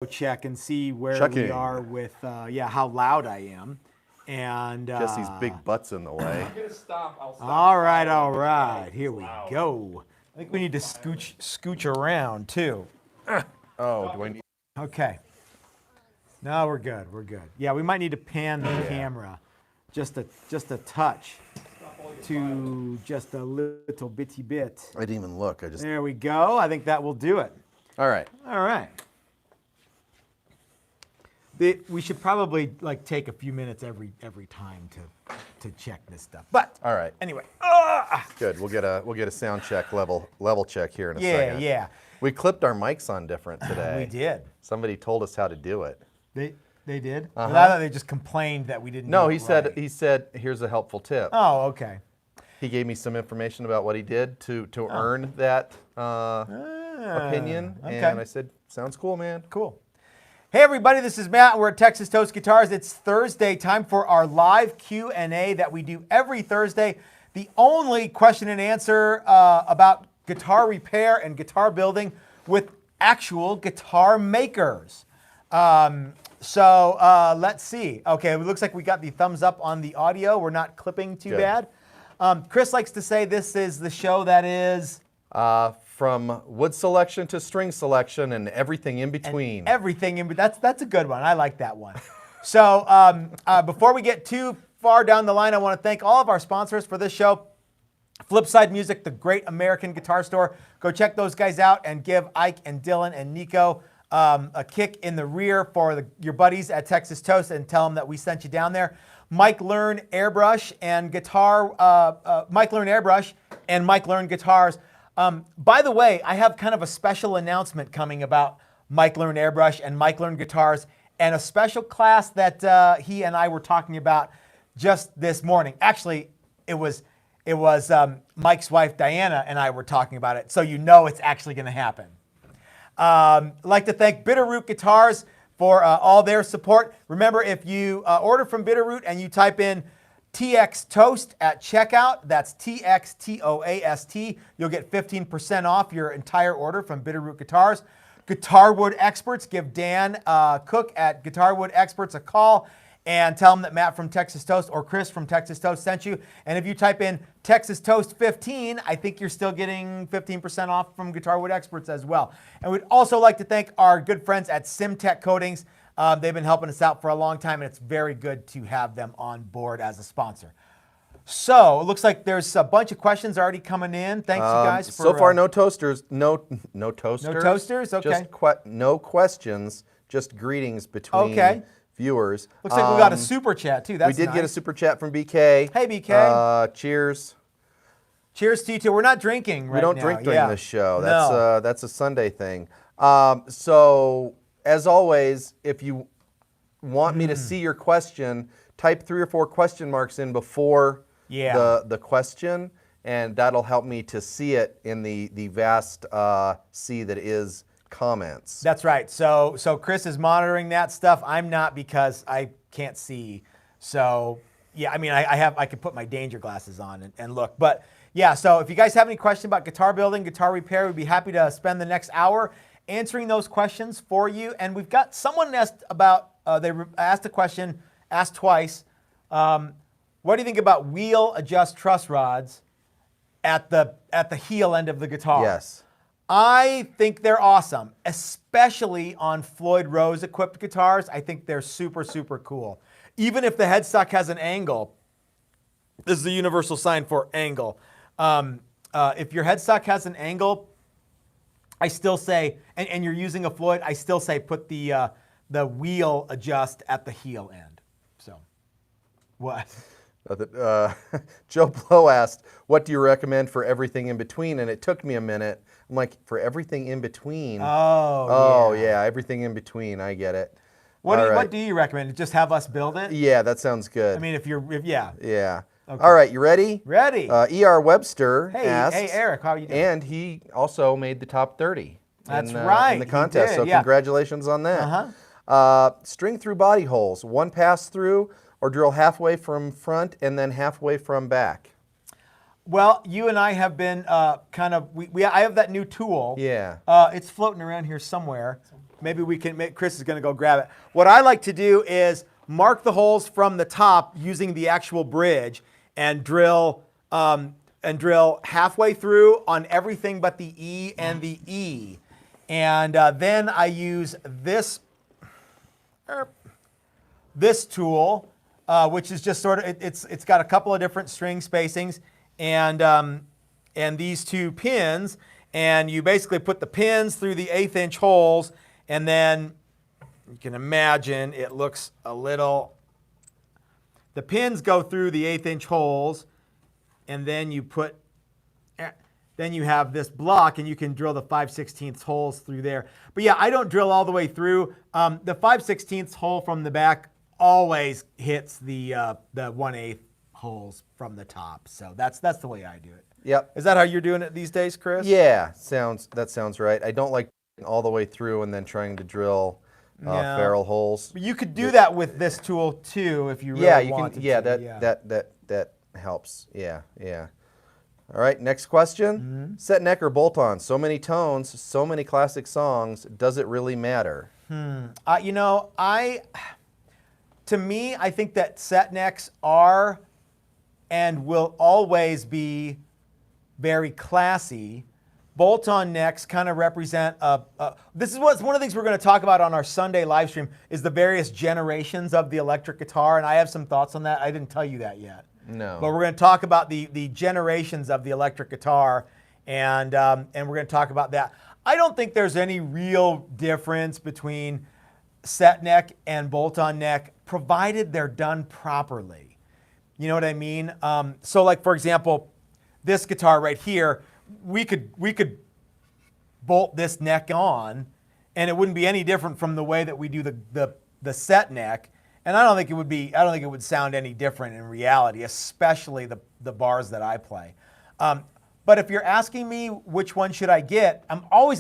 check and see where we are with how loud I am. And Jesse's big butt's in the way. I'm gonna stop. I'll stop. all right. Here we go. I think we need to scooch around too. Oh, do I need? Okay. No, we're good. We're good. Yeah, we might need to pan the camera just a touch to just a little bitty bit. I didn't even look. I just. There we go. I think that will do it. All right. All right. We should probably take a few minutes every time to check this stuff. But All right. anyway. Good. We'll get a sound check level check here in a second. Yeah. We clipped our mics on different today. We did. Somebody told us how to do it. They did? Uh-huh. Well, I thought they just complained that we didn't No, do he it said right. here's a helpful tip. Oh, okay. He gave me some information about what he did to earn that opinion, okay. and I said, sounds cool, man. Cool. Hey everybody, this is Matt. We're at Texas Toast Guitars. It's Thursday, time for our live Q&A that we do every Thursday. The only question and answer about guitar repair and guitar building with actual guitar makers. So let's see. Okay, it looks like we got the thumbs up on the audio. We're not clipping too bad. Chris likes to say this is the show that is... From wood selection to string selection and everything in between. That's a good one. I like that one. So before we get too far down the line, I want to thank all of our sponsors for this show. Flipside Music, the great American guitar store. Go check those guys out and give Ike and Dylan and Nico a kick in the rear for your buddies at Texas Toast and tell them that we sent you down there. Mike Learn Airbrush and Mike Learn Airbrush and Mike Learn Guitars. By the way, I have kind of a special announcement coming about Mike Learn Airbrush and Mike Learn Guitars and a special class that he and I were talking about just this morning. Actually, it was Mike's wife Diana and I were talking about it, so you know it's actually going to happen. I'd like to thank Bitterroot Guitars for all their support. Remember, if you order from Bitterroot and you type in TX Toast at checkout, that's TXTOAST, you'll get 15% off your entire order from Bitterroot Guitars. Guitarwood Experts, give Dan Cook at Guitarwood Experts a call and tell them that Matt from Texas Toast or Chris from Texas Toast sent you. And if you type in Texas Toast 15, I think you're still getting 15% off from Guitarwood Experts as well. And we'd also like to thank our good friends at SimTech Coatings. They've been helping us out for a long time, and it's very good to have them on board as a sponsor. So it looks like there's a bunch of questions already coming in. Thanks, you guys. So far, no toasters. No toasters. No toasters? Okay. Just no questions. Just greetings between viewers. Looks like we got a super chat too. That's we did nice. get a super chat from BK. Hey, BK. Cheers. Cheers to you too. We're not drinking right now. We don't drink during this show. No. That's a Sunday thing. So as always, if you want me to see your question, type 3 or 4 question marks in before the question, and that'll help me to see it in the vast sea that is comments. That's right. So Chris is monitoring that stuff. I'm not because I can't see. So yeah, I mean, I could put my danger glasses on and look. But yeah, so if you guys have any questions about guitar building, guitar repair, we'd be happy to spend the next hour answering those questions for you. And we've got someone asked about, they asked a question, asked twice. What do you think about wheel adjust truss rods at the heel end of the guitar? Yes. I think they're awesome, especially on Floyd Rose equipped guitars. I think they're super, super cool. Even if the headstock has an angle, this is the universal sign for angle. If your headstock has an angle, I still say, and you're using a Floyd, I still say put the wheel adjust at the heel end. So, what? Joe Blow asked, what do you recommend for everything in between? And it took me a minute. I'm like, for everything in between? Oh yeah, everything in between. I get it. What do you recommend? Just have us build it? Yeah, that sounds good. I mean, Yeah. Okay. All right, you ready? Ready. E.R. Webster asked. Hey, Eric, how are you doing? And he also made the top 30. That's right. In the contest, he did, so congratulations on that. String through body holes, one pass through, or drill halfway from front and then halfway from back? Well, you and I have been I have that new tool. Yeah. It's floating around here somewhere. maybe we can. Chris is going to go grab it. What I like to do is mark the holes from the top using the actual bridge and drill halfway through on everything but the E and the E, and then I use this tool, which is just sort of it's got a couple of different string spacings and these two pins, and you basically put the pins through the 1/8 inch holes, and then you can imagine it looks a little. The pins go through the 1/8 inch holes, and then you have this block, and you can drill the 5/16 holes through there. But yeah, I don't drill all the way through. The 5/16 hole from the back always hits the 1/8 holes from the top. So that's the way I do it. Yep. Is that how you're doing it these days, Chris? Yeah, that sounds right. I don't like all the way through and then trying to drill ferrule holes. But you could do that with this tool too if you really wanted to. That helps. Yeah. All right, next question. Set neck or bolt on? So many tones, so many classic songs. Does it really matter? To me, I think that set necks are and will always be very classy. Bolt-on necks kind of represent this is one of the things we're going to talk about on our Sunday live stream is the various generations of the electric guitar, and I have some thoughts on that. I didn't tell you that yet. No. But we're going to talk about the generations of the electric guitar, and we're going to talk about that. I don't think there's any real difference between set neck and bolt-on neck, provided they're done properly. You know what I mean? So like, for example, this guitar right here, we could bolt this neck on, and it wouldn't be any different from the way that we do the set neck. And I don't think it would sound any different in reality, especially the bars that I play. But if you're asking me which one should I get,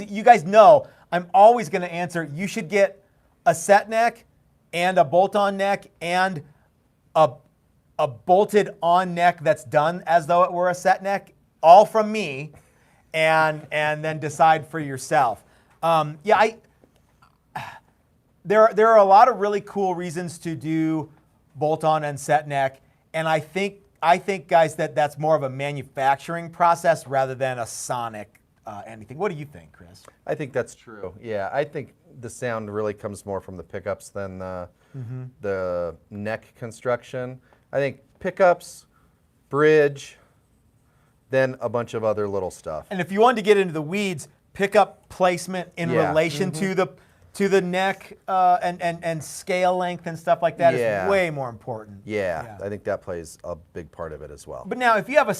you guys know, I'm always going to answer, you should get a set neck and a bolt-on neck and a bolted on neck that's done as though it were a set neck, all from me, and then decide for yourself. There are a lot of really cool reasons to do bolt-on and set neck, and I think guys that's more of a manufacturing process rather than a sonic anything. What do you think, Chris? I think that's true. Yeah, I think the sound really comes more from the pickups than the neck construction. I think pickups, bridge, then a bunch of other little stuff. And if you wanted to get into the weeds, pickup placement in relation to the neck and scale length and stuff like that is way more important. Yeah, I think that plays a big part of it as well. But now, if you have a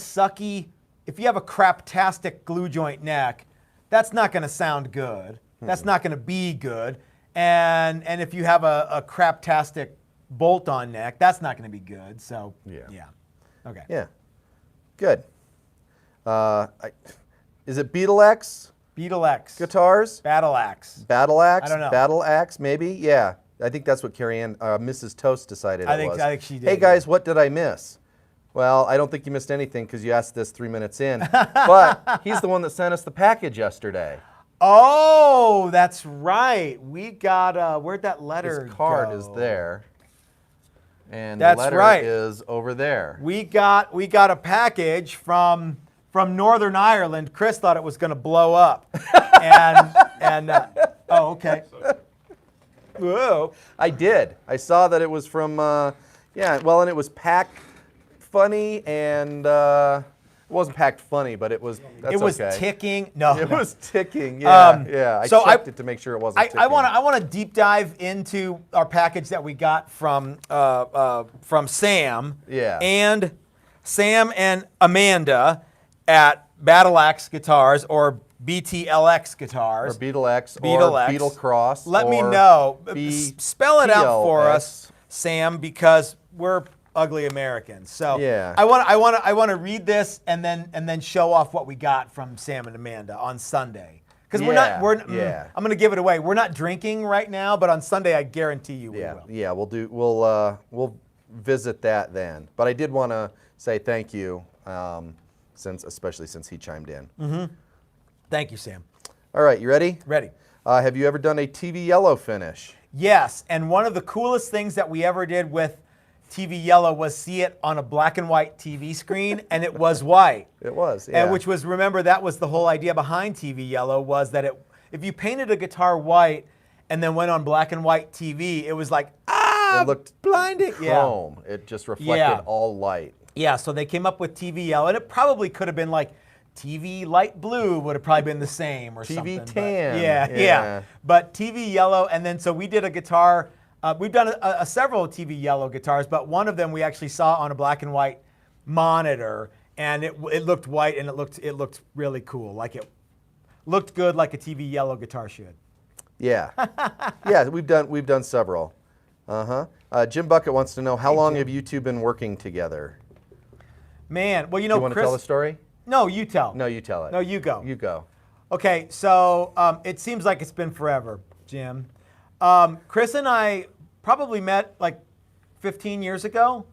craptastic glue joint neck, that's not going to sound good. That's not going to be good. And if you have a craptastic bolt-on neck, that's not going to be good. So yeah. Okay. Yeah. Good. Is it Beetle X? Beetle X. Guitars? Battle Axe. Battle Axe? I don't know. Battle Axe, maybe? Yeah. I think that's what Carrie Ann, Mrs. Toast decided it was. I think she did. Hey guys, what did I miss? Well, I don't think you missed anything because you asked this 3 minutes in. But he's the one that sent us the package yesterday. Oh, that's right. We got, where'd that letter His card go? is there. And That's the letter right. is over there. We got a package from Northern Ireland. Chris thought it was going to blow up. Oh, okay. Whoa. I did. I saw that it was from, and it was packed funny, and it wasn't packed funny, but it was. It was okay. ticking. No, it no. was ticking. Yeah, I so checked it to make sure it wasn't ticking. I want to deep dive into our package that we got from Sam. Yeah. And Sam and Amanda at Battle Axe Guitars or BTLX Guitars. Or Beetle X. Beetle or X. Beetle Cross. Let me or know. B- Spell it out for TLX. us, Sam, because we're ugly Americans. So Yeah. I want to read this and then show off what we got from Sam and Amanda on Sunday. Because I'm going to give it away. We're not drinking right now, but on Sunday I guarantee you we will. Yeah, we'll visit that then. But I did want to say thank you, especially since he chimed in. Thank you, Sam. All right, you ready? Ready. Have you ever done a TV yellow finish? Yes, and one of the coolest things that we ever did with TV yellow was see it on a black and white TV screen, and it was white. It was, yeah. And which was, remember, that was the whole idea behind TV yellow, was that if you painted a guitar white and then went on black and white TV, it was like, it looked blinding. chrome. Yeah. It just reflected all light. Yeah, so they came up with TV yellow, and it probably could have been like TV light blue would have probably been the same or something. TV tan. Yeah. But TV yellow, and then so we did a guitar. We've done several TV yellow guitars, but one of them we actually saw on a black and white monitor, and it looked white, and it looked really cool. Like it looked good, like a TV yellow guitar should. Yeah, yeah. We've done several. Jim Bucket wants to know, how long have you two been working together? Man, well, Do you want to tell the story? No, you tell. No, you tell it. No, you go. You go. Okay, so it seems like it's been forever, Jim. Chris and I probably met like 15 years ago.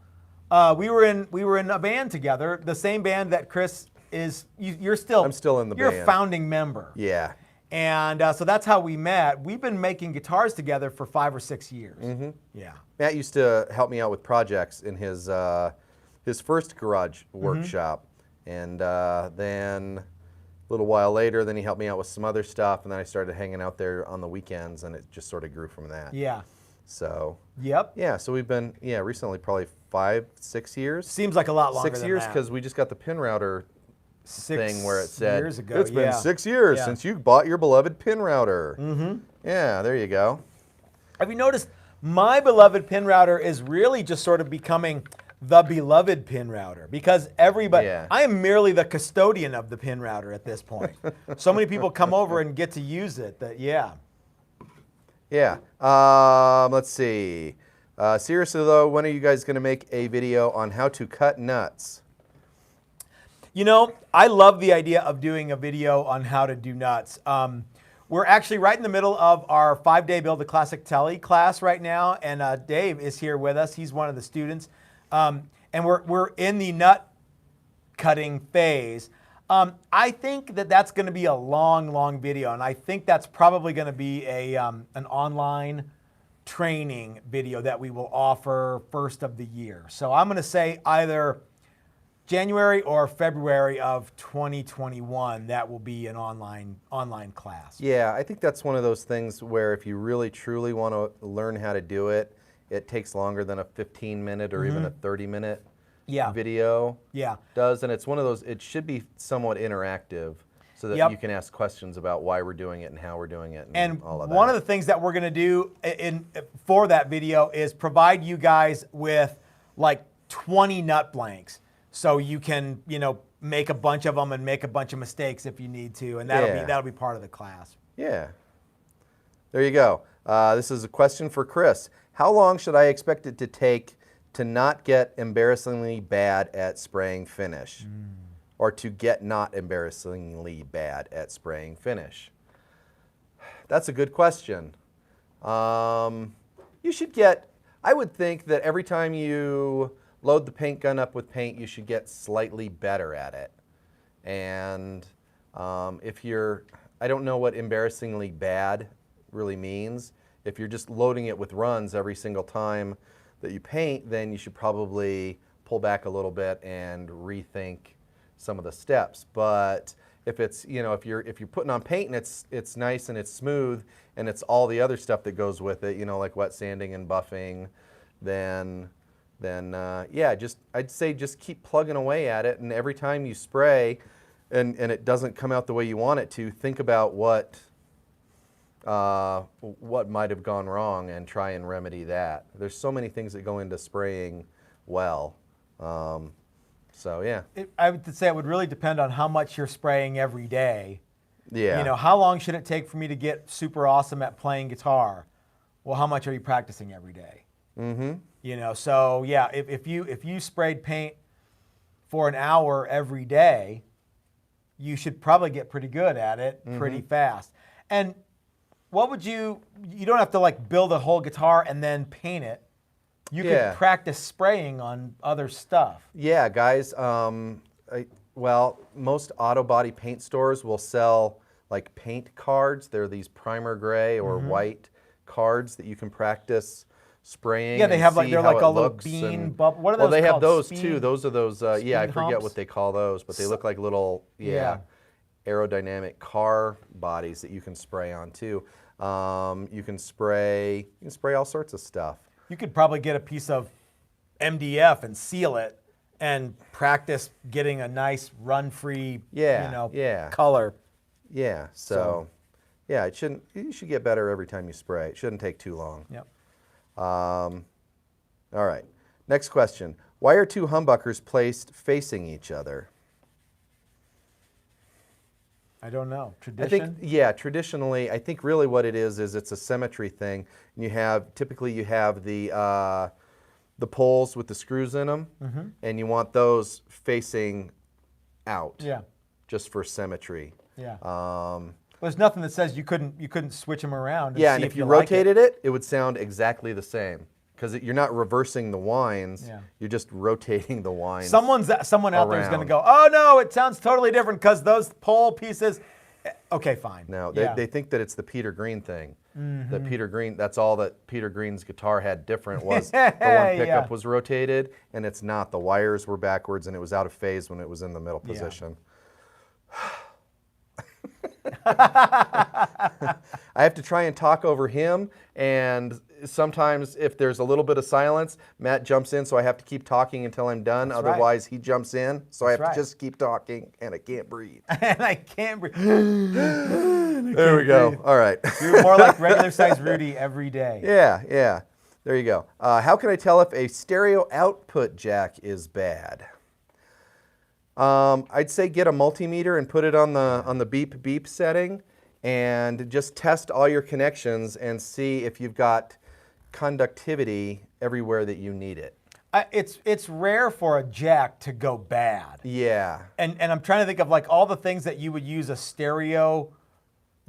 We were in a band together, the same band that Chris is. You're still. I'm still in the band. band. You're a founding member. Yeah. And so that's how we met. We've been making guitars together for 5 or 6 years. Mm-hmm. Yeah. Matt used to help me out with projects in his first garage workshop, and then a little while later, then he helped me out with some other stuff, and then I started hanging out there on the weekends, and it just sort of grew from that. Yeah. So. Yep. Yeah. So we've been recently probably 5, 6 years. Seems like a lot longer. 6 years, because we just got the pin router thing where it said 6 years ago. It's been 6 years since you bought your beloved pin router. Mm-hmm. Yeah. There you go. Have you noticed my beloved pin router is really just sort of becoming the beloved pin router, because everybody, I am merely the custodian of the pin router at this point. So many people come over and get to use it that, Yeah. Let's see. Seriously though, when are you guys going to make a video on how to cut nuts? You know, I love the idea of doing a video on how to do nuts. We're actually right in the middle of our 5-day Build a Classic Telly class right now, and Dave is here with us. He's one of the students. And we're in the nut cutting phase. I think that that's going to be a long video, and I think that's probably going to be an online training video that we will offer first of the year. So I'm going to say either January or February of 2021, that will be an online class. Yeah, I think that's one of those things where if you really truly want to learn how to do it, it takes longer than a 15-minute or even a 30-minute video does. And it's one of those, it should be somewhat interactive so that you can ask questions about why we're doing it and how we're doing it and all of that. One of the things that we're going to do for that video is provide you guys with like 20 nut blanks. So you can, make a bunch of them and make a bunch of mistakes if you need to, and that'll be part of the class. Yeah. There you go. This is a question for Chris. How long should I expect it to take to not get embarrassingly bad at spraying finish, or to get not embarrassingly bad at spraying finish? That's a good question. You should get. I would think that every time you load the paint gun up with paint, you should get slightly better at it. And if you're, I don't know what embarrassingly bad really means. If you're just loading it with runs every single time that you paint, then you should probably pull back a little bit and rethink some of the steps. But if it's, if you're putting on paint and it's nice and it's smooth and it's all the other stuff that goes with it, like wet sanding and buffing, then yeah, I'd say just keep plugging away at it, and every time you spray and it doesn't come out the way you want it to, think about what might have gone wrong and try and remedy that. There's so many things that go into spraying well. So yeah. I would say it would really depend on how much you're spraying every day. Yeah. How long should it take for me to get super awesome at playing guitar? Well, how much are you practicing every day? Mm-hmm. So yeah, if you sprayed paint for an hour every day, you should probably get pretty good at it pretty fast. And what would you don't have to like build a whole guitar and then paint it. You could practice spraying on other stuff. Yeah, guys. Well, most auto body paint stores will sell like paint cards. They're these primer gray or white cards that you can practice spraying. Yeah, they have like, they're like a little looks bean bubble. What are well, those they have called? those Speed- too. Those are those. Yeah, I speed forget humps? what they call those, but they look like little aerodynamic car bodies that you can spray on too. You can spray all sorts of stuff. You could probably get a piece of MDF and seal it and practice getting a nice run-free, color. Yeah. So, yeah, you should get better every time you spray. It shouldn't take too long. Yep. All right. Next question. Why are two humbuckers placed facing each other? I don't know. Tradition? Traditionally, I think really what it is it's a symmetry thing. And typically you have the poles with the screws in them, and you want those facing out. Yeah. Just for symmetry. Yeah. There's nothing that says you couldn't switch them around. Yeah, and if you rotated it, it would sound exactly the same. Because you're not reversing the winds, you're just rotating the winds. Someone out there is going to go, oh no, it sounds totally different because those pole pieces. Okay, fine. No, they think that it's the Peter Green thing. That Peter Green, that's all that Peter Green's guitar had different was the one pickup was rotated, and it's not. The wires were backwards, and it was out of phase when it was in the middle position. I have to try and talk over him, and sometimes if there's a little bit of silence, Matt jumps in, so I have to keep talking until I'm done. Otherwise, he jumps in, so I have to just keep talking, and I can't breathe. And I can't breathe. There we go. All right. You're more like regular size Rudy every day. Yeah. There you go. How can I tell if a stereo output jack is bad? I'd say get a multimeter and put it on the beep setting, and just test all your connections and see if you've got conductivity everywhere that you need it. It's rare for a jack to go bad. Yeah. And I'm trying to think of like all the things that you would use a stereo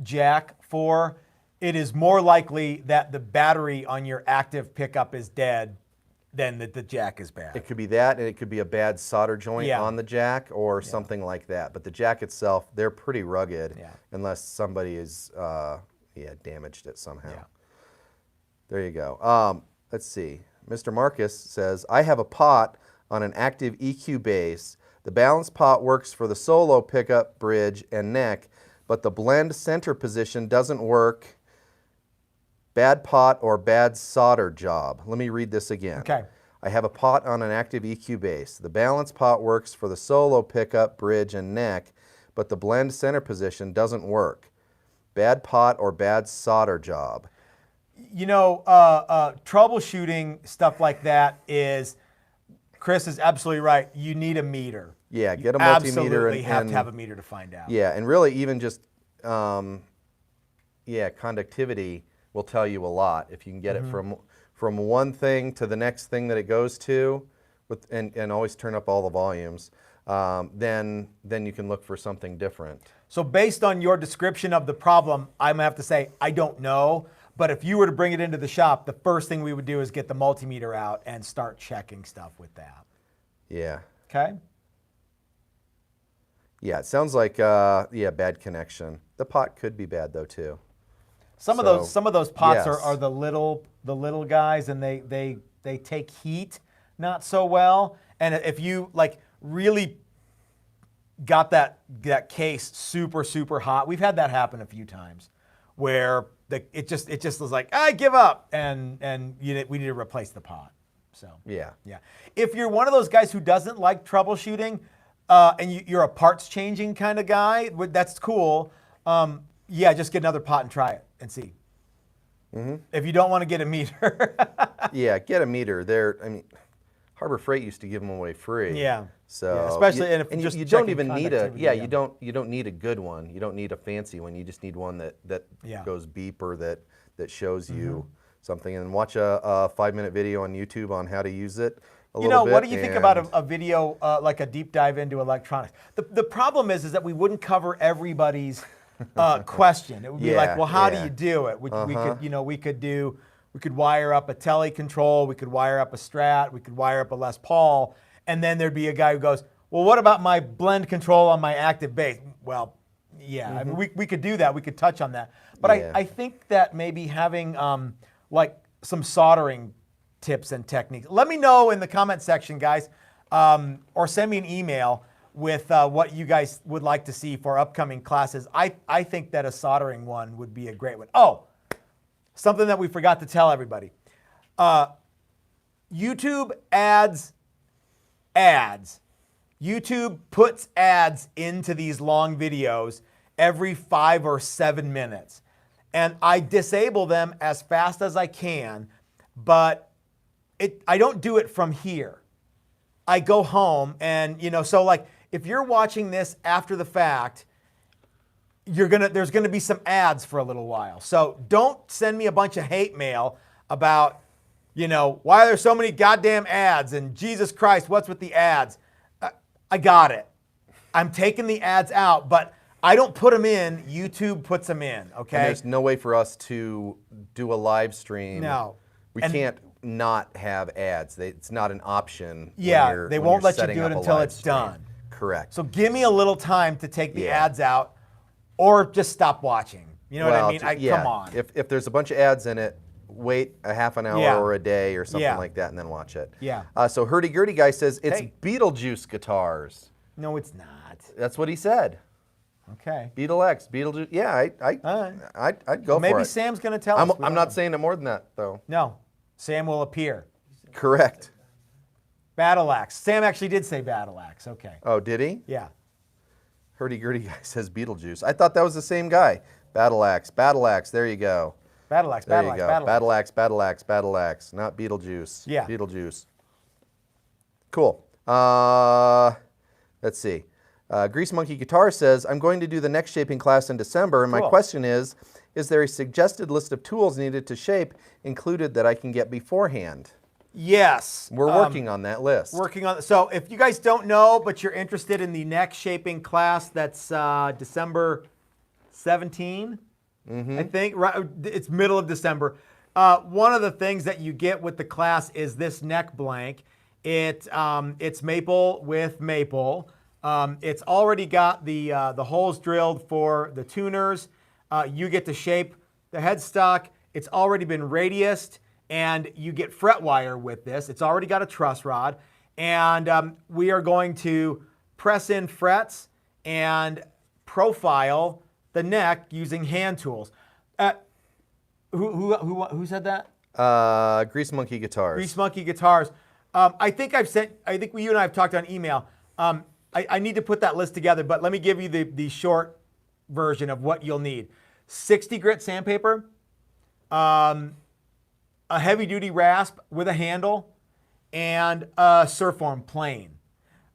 jack for. It is more likely that the battery on your active pickup is dead than that the jack is bad. It could be that, and it could be a bad solder joint on the jack or something like that. But the jack itself, they're pretty rugged unless somebody is damaged it somehow. Yeah. There you go. Let's see. Mr. Marcus says, I have a pot on an active EQ bass. The balance pot works for the solo pickup, bridge, and neck, but the blend center position doesn't work. Bad pot or bad solder job. Let me read this again. Okay. I have a pot on an active EQ bass. The balance pot works for the solo pickup, bridge, and neck, but the blend center position doesn't work. Bad pot or bad solder job. You know, troubleshooting stuff like that is, Chris is absolutely right. You need a meter. Yeah, get a multimeter. Absolutely have to have a meter to find out. Yeah, and really even just, conductivity will tell you a lot. If you can get it from one thing to the next thing that it goes to, and always turn up all the volumes, then you can look for something different. So based on your description of the problem, I'm gonna have to say, I don't know, but if you were to bring it into the shop, the first thing we would do is get the multimeter out and start checking stuff with that. Yeah. Okay? Yeah, it sounds like, bad connection. The pot could be bad though too. Some of those pots are the little guys, and they take heat not so well. And if you like really got that case super hot, we've had that happen a few times, where it just was like, I give up, and we need to replace the pot. So yeah. If you're one of those guys who doesn't like troubleshooting, and you're a parts changing kind of guy, that's cool. Just get another pot and try it and see. If you don't want to get a meter. Yeah, get a meter. Harbor Freight used to give them away free. Yeah. So especially you don't even need you don't need a good one. You don't need a fancy one. You just need one that goes beep or that shows you something. And watch a 5-minute video on YouTube on how to use it. What do you think about a video like a deep dive into electronics? The problem is that we wouldn't cover everybody's question. It would be like, well, how do you do it? We could wire up a Telly control, we could wire up a Strat, we could wire up a Les Paul, and then there'd be a guy who goes, well, what about my blend control on my active bass? Well, Yeah, I mean, we could do that. We could touch on that. But I think that maybe having like some soldering tips and techniques. Let me know in the comment section, guys, or send me an email with what you guys would like to see for upcoming classes. I think that a soldering one would be a great one. Oh, something that we forgot to tell everybody. YouTube adds. YouTube puts ads into these long videos every 5 or 7 minutes. And I disable them as fast as I can, but I don't do it from here. I go home and, so like if you're watching this after the fact, there's gonna be some ads for a little while. So don't send me a bunch of hate mail about, why are there so many goddamn ads and Jesus Christ, what's with the ads? I got it. I'm taking the ads out, but I don't put them in. YouTube puts them in, okay? And there's no way for us to do a live stream. No. We can't not have ads. It's not an option. Yeah, they won't let you do it until it's done. Correct. So give me a little time to take the ads out or just stop watching. You know what I mean? Come on. If there's a bunch of ads in it, wait a half an hour or a day or something like that and then watch it. Yeah. So Hurdy Gurdy guy says it's Beetlejuice guitars. No, it's not. That's what he said. Okay. Beetlejuice. Yeah, I'd go for it. Maybe Sam's going to tell us. I'm not saying it more than that, though. No. Sam will appear. Correct. Battle Axe. Sam actually did say Battle Axe. Okay. Oh, did he? Yeah. Hurdy Gurdy guy says Beetlejuice. I thought that was the same guy. Battle Axe. Battle Axe. There you go. Battle Axe. There you go. Battle Axe. Battle Axe. Battle Axe. Not Beetlejuice. Yeah. Beetlejuice. Cool. Let's see. Grease Monkey Guitar says, I'm going to do the neck shaping class in December, and my question is there a suggested list of tools needed to shape included that I can get beforehand? Yes. We're working on that list. So if you guys don't know, but you're interested in the neck shaping class, that's December 17, I think. Right, it's middle of December. One of the things that you get with the class is this neck blank. It's maple with maple. It's already got the holes drilled for the tuners. You get to shape the headstock. It's already been radiused, and you get fret wire with this. It's already got a truss rod, and we are going to press in frets and profile the neck using hand tools. Who said that? Grease Monkey Guitars. Grease Monkey Guitars. I think you and I have talked on email. I need to put that list together, but let me give you the short version of what you'll need. 60 grit sandpaper, a heavy duty rasp with a handle, and a Surform plane.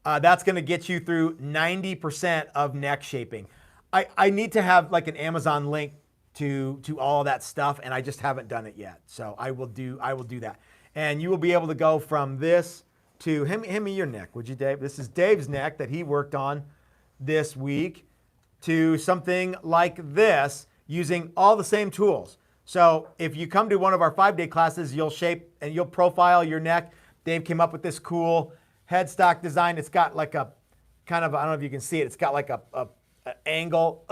That's gonna get you through 90% of neck shaping. I need to have like an Amazon link to all of that stuff, and I just haven't done it yet. So I will do that. And you will be able to go from this to, hand me your neck, would you, Dave? This is Dave's neck that he worked on this week, to something like this using all the same tools. So if you come to one of our 5-day classes, you'll shape and you'll profile your neck. Dave came up with this cool headstock design. It's got like a kind of, I don't know if you can see it, it's got like a angle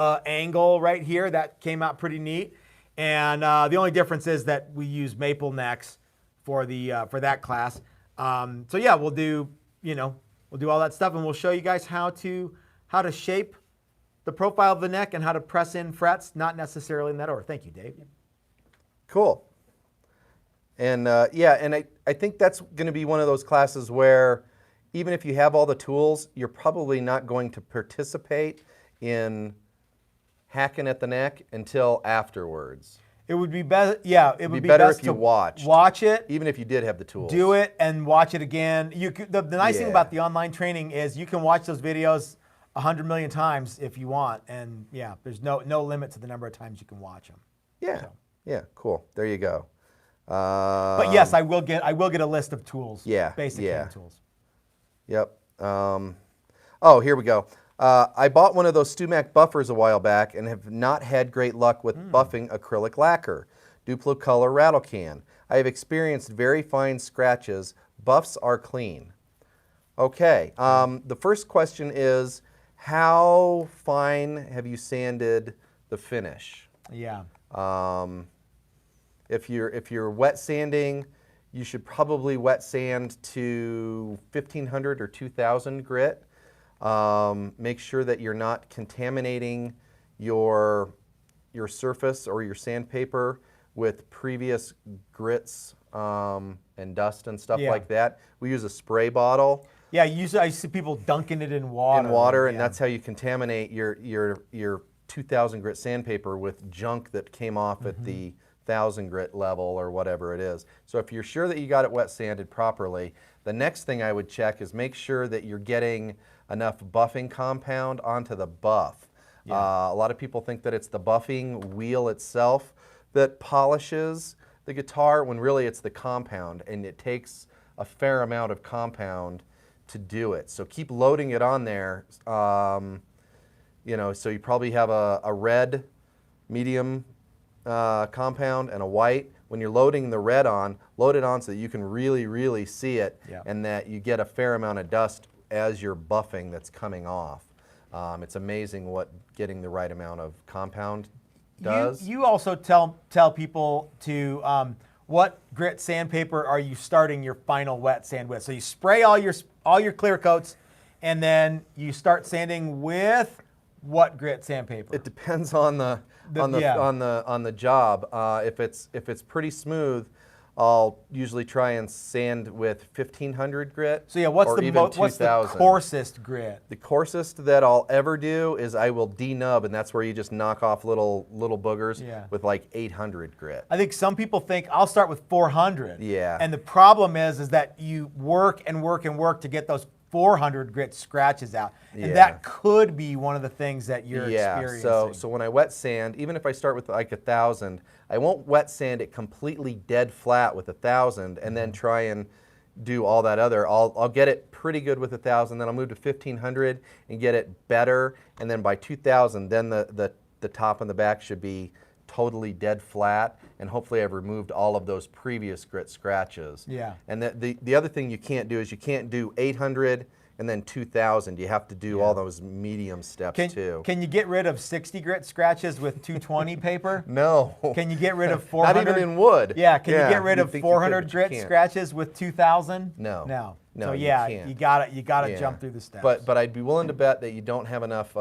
right here that came out pretty neat. And the only difference is that we use maple necks for that class. So yeah, we'll do all that stuff, and we'll show you guys how to shape the profile of the neck and how to press in frets, not necessarily in that order. Thank you, Dave. Cool. And I think that's going to be one of those classes where even if you have all the tools, you're probably not going to participate in hacking at the neck until afterwards. It would be better. Yeah, it would be better best if you to watch it, even if you did have the tools. Do it and watch it again. The nice thing about the online training is you can watch those videos 100 million times if you want, and yeah, there's no limit to the number of times you can watch them. Yeah, yeah, cool. There you go. But yes, I will get a list of tools. Yeah, basic hand tools. Yep. Oh, here we go. I bought one of those StuMac buffers a while back and have not had great luck with buffing acrylic lacquer. Duplo color rattle can. I have experienced very fine scratches. Buffs are clean. Okay. The first question is, how fine have you sanded the finish? Yeah. If you're wet sanding, you should probably wet sand to 1500 or 2000 grit. Make sure that you're not contaminating your surface or your sandpaper with previous grits and dust and stuff like that. We use a spray bottle. Yeah, I see people dunking it in water. And that's how you contaminate your 2000 grit sandpaper with junk that came off at the 1000 grit level or whatever it is. So if you're sure that you got it wet sanded properly, the next thing I would check is make sure that you're getting enough buffing compound onto the buff. A lot of people think that it's the buffing wheel itself that polishes the guitar, when really it's the compound, and it takes a fair amount of compound to do it. So keep loading it on there. You know, so you probably have a red, medium compound and a white. When you're loading the red on, load it on so that you can really, really see it, and that you get a fair amount of dust as you're buffing that's coming off. It's amazing what getting the right amount of compound does. You also tell people to what grit sandpaper are you starting your final wet sand with? So you spray all your clear coats, and then you start sanding with what grit sandpaper? It depends on the job. If it's pretty smooth, I'll usually try and sand with 1500 grit. So yeah, what's the coarsest grit? The coarsest that I'll ever do is I will denub, and that's where you just knock off little boogers with like 800 grit. I think some people think I'll start with 400. Yeah. And the problem is that you work and work and work to get those 400 grit scratches out, and that could be one of the things that you're experiencing. So when I wet sand, even if I start with like 1000, I won't wet sand it completely dead flat with 1000 and then try and do all that other. I'll get it pretty good with 1000, then I'll move to 1500 and get it better, and then by 2000, then the top and the back should be totally dead flat, and hopefully I've removed all of those previous grit scratches. Yeah. And the other thing you can't do is you can't do 800 and then 2000. You have to do all those medium steps too. Can you get rid of 60 grit scratches with 220 paper? No. Can you get rid of 400? Not even in wood. Yeah, can you get rid of 400 grit scratches with 2000? No. No. No, so you yeah, can't. you gotta jump through the steps. But I'd be willing to bet that you don't have enough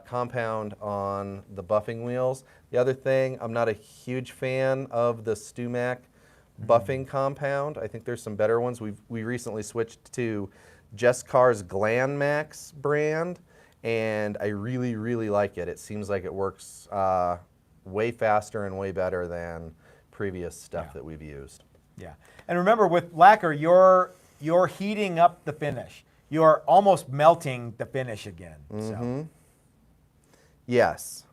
compound on the buffing wheels. The other thing, I'm not a huge fan of the StewMac buffing compound. I think there's some better ones. We recently switched to Jescar's Glan Max brand, and I really, really like it. It seems like it works way faster and way better than previous stuff that we've used. Yeah, and remember with lacquer, you're heating up the finish. You're almost melting the finish again. So. Yes,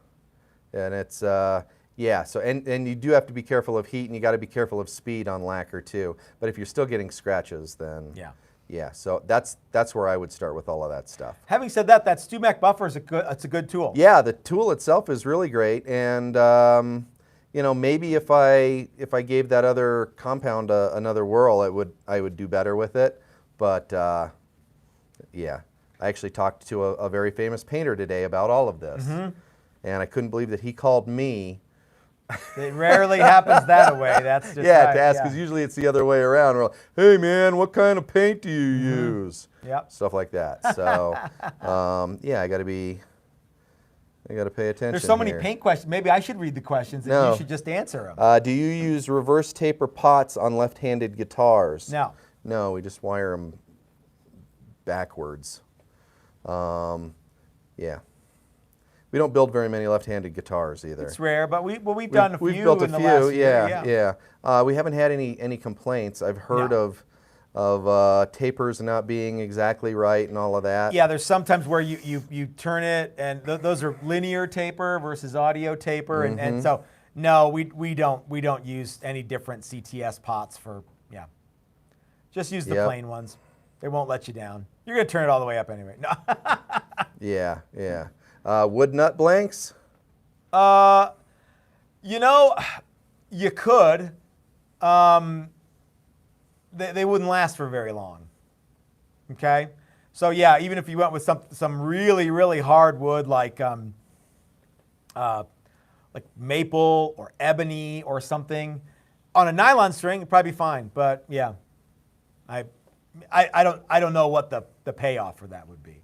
and it's so and you do have to be careful of heat, and you got to be careful of speed on lacquer too. But if you're still getting scratches, then so that's where I would start with all of that stuff. Having said that, that StewMac buffer is a good tool. Yeah, the tool itself is really great, and you know, maybe if I gave that other compound another whirl, I would do better with it. But yeah, I actually talked to a very famous painter today about all of this, and I couldn't believe that he called me. It rarely happens that way. That's just to ask, because usually it's the other way around. We're like, hey man, what kind of paint do you use? Yep. Stuff like that. So yeah, I got to pay attention. There's so many paint questions. Maybe I should read the questions and you should just answer them. Do you use reverse taper pots on left-handed guitars? No. No, we just wire them backwards. Yeah. We don't build very many left-handed guitars either. It's rare, but we've done a few. We've built a in few, the last year. We haven't had any complaints. I've heard of tapers not being exactly right and all of that. Yeah, there's sometimes where you turn it, and those are linear taper versus audio taper, and so no, we don't use any different CTS pots for Just use the plain ones. They won't let you down. You're gonna turn it all the way up anyway. No. Yeah. Wood nut blanks? You know, you could. They wouldn't last for very long. Okay? So yeah, even if you went with some really, really hard wood like maple or ebony or something, on a nylon string, it'd probably be fine. But yeah, I don't know what the payoff for that would be.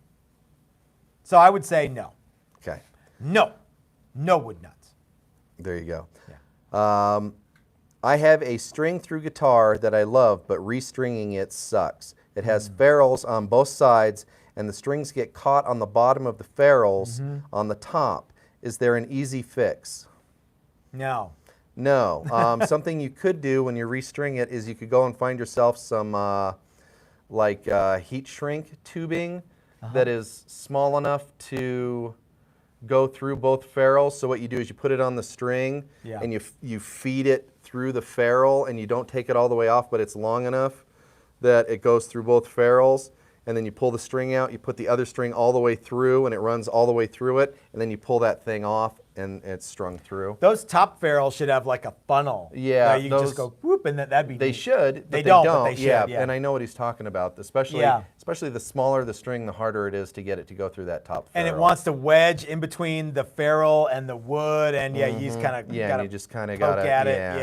So I would say no. Okay. No wood nuts. There you go. Yeah. I have a string-through guitar that I love, but restringing it sucks. It has ferrules on both sides, and the strings get caught on the bottom of the ferrules on the top. Is there an easy fix? No. No. Something you could do when you restring it is you could go and find yourself some heat shrink tubing that is small enough to go through both ferrules. So what you do is you put it on the string and you feed it through the ferrule, and you don't take it all the way off, but it's long enough that it goes through both ferrules. And then you pull the string out, you put the other string all the way through, and it runs all the way through it, and then you pull that thing off, and it's strung through. Those top ferrules should have like a funnel. Yeah, you can just go whoop, and that'd be They neat. should, but they don't. But they should, yeah, yeah. and I know what he's talking about. Especially the smaller the string, the harder it is to get it to go through that top ferrule. And it wants to wedge in between the ferrule and the wood, and you just kind of and you just kind of poke gotta at it.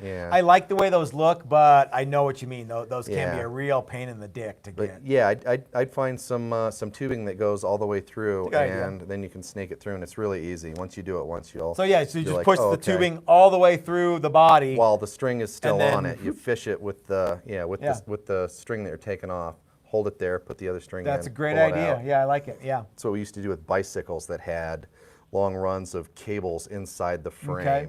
Yeah. I like the way those look, but I know what you mean. Those can be a real pain in the dick to get. Yeah, I'd find some tubing that goes all the way through, and then you can snake it through, and it's really easy. Once you do it once, you'll. So you just push the tubing all the way through the body while the string is still then, on it. You fish it with the with the string that you're taking off. Hold it there, put the other string in. That's a great idea. Yeah, I like it. Yeah. That's what we used to do with bicycles that had long runs of cables inside the frame. Okay.